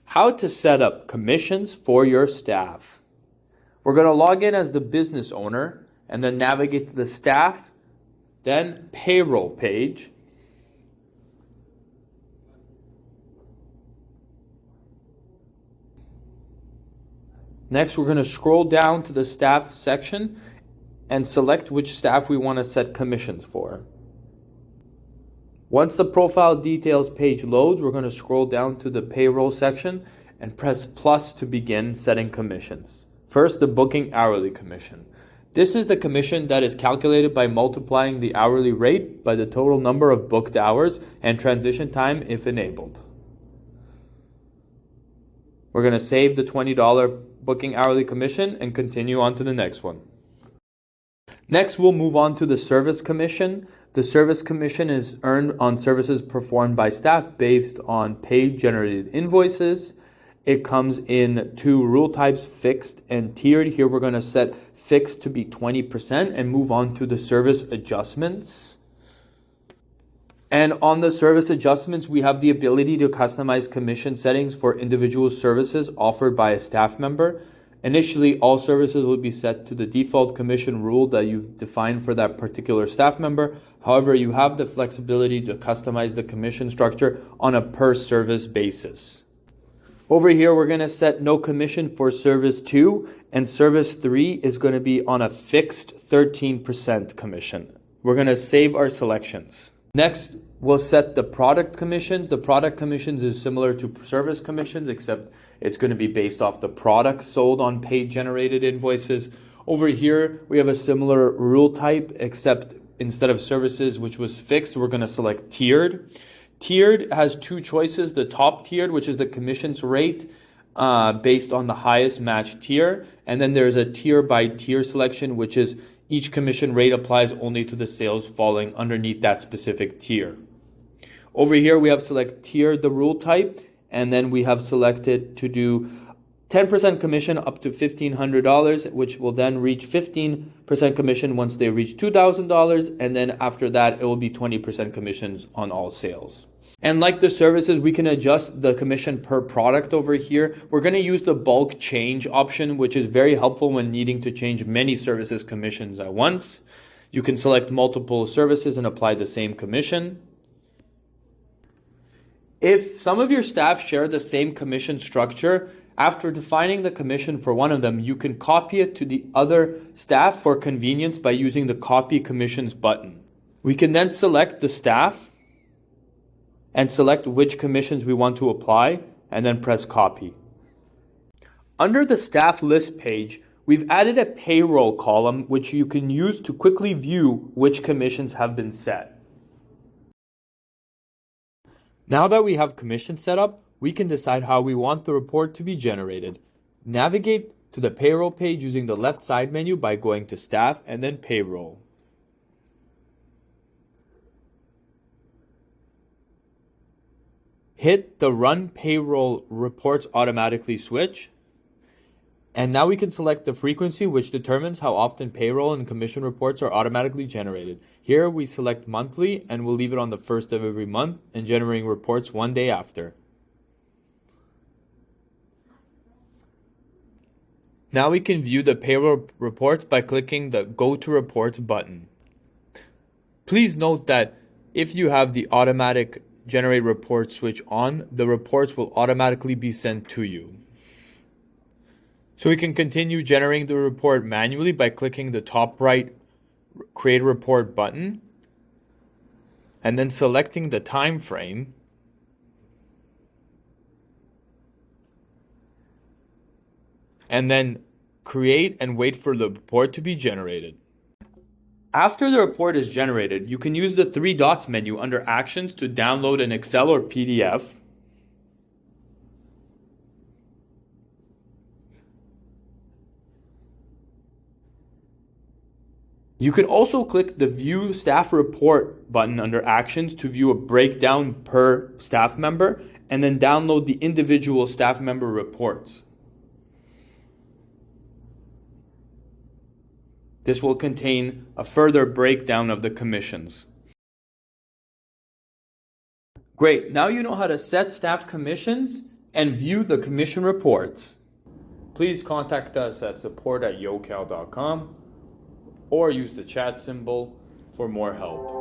How to set up commissions for your staff. We're going to log in as the business owner and then navigate to the staff, then payroll page. Next, we're going to scroll down to the staff section and select which staff we want to set commissions for. Once the profile details page loads, we're going to scroll down to the payroll section and press plus to begin setting commissions. First, the booking hourly commission. This is the commission that is calculated by multiplying the hourly rate by the total number of booked hours and transition time if enabled. We're going to save the $20 booking hourly commission and continue on to the next one. Next, we'll move on to the service commission. The service commission is earned on services performed by staff based on paid generated invoices. It comes in two rule types, fixed and tiered. Here we're going to set fixed to be 20% and move on to the service adjustments. And on the service adjustments, we have the ability to customize commission settings for individual services offered by a staff member. Initially, all services will be set to the default commission rule that you've defined for that particular staff member. However, you have the flexibility to customize the commission structure on a per service basis. Over here, we're going to set no commission for service 2, and service 3 is going to be on a fixed 13% commission. We're going to save our selections. Next, we'll set the product commissions. The product commissions is similar to service commissions, except it's going to be based off the products sold on paid generated invoices. Over here, we have a similar rule type, except instead of services, which was fixed, we're going to select tiered. Tiered has two choices: the top tiered, which is the commissions rate based on the highest matched tier. And then there's a tier by tier selection, which is each commission rate applies only to the sales falling underneath that specific tier. Over here, we have select tier, the rule type, and then we have selected to do 10% commission up to $1,500, which will then reach 15% commission once they reach $2,000. And then after that, it will be 20% commissions on all sales. And like the services, we can adjust the commission per product over here. We're going to use the bulk change option, which is very helpful when needing to change many services commissions at once. You can select multiple services and apply the same commission. If some of your staff share the same commission structure, after defining the commission for one of them, you can copy it to the other staff for convenience by using the Copy Commissions button. We can then select the staff and select which commissions we want to apply, and then press copy. Under the staff list page, we've added a payroll column which you can use to quickly view which commissions have been set. Now that we have commissions set up, we can decide how we want the report to be generated. Navigate to the payroll page using the left side menu by going to staff and then payroll. Hit the Run Payroll Reports Automatically switch. And now we can select the frequency, which determines how often payroll and commission reports are automatically generated. Here we select monthly and we'll leave it on the first of every month and generating reports one day after. Now we can view the payroll reports by clicking the Go to Reports button. Please note that if you have the automatic Generate Report switch on, the reports will automatically be sent to you. So we can continue generating the report manually by clicking the top right Create Report button and then selecting the time frame. And then create and wait for the report to be generated. After the report is generated, you can use the three dots menu under Actions to download an Excel or PDF. You can also click the View Staff Report button under Actions to view a breakdown per staff member, and then download the individual staff member reports. This will contain a further breakdown of the commissions. Great, now you know how to set staff commissions and view the commission reports, please contact us at support@yocale.com or use the chat symbol for more help.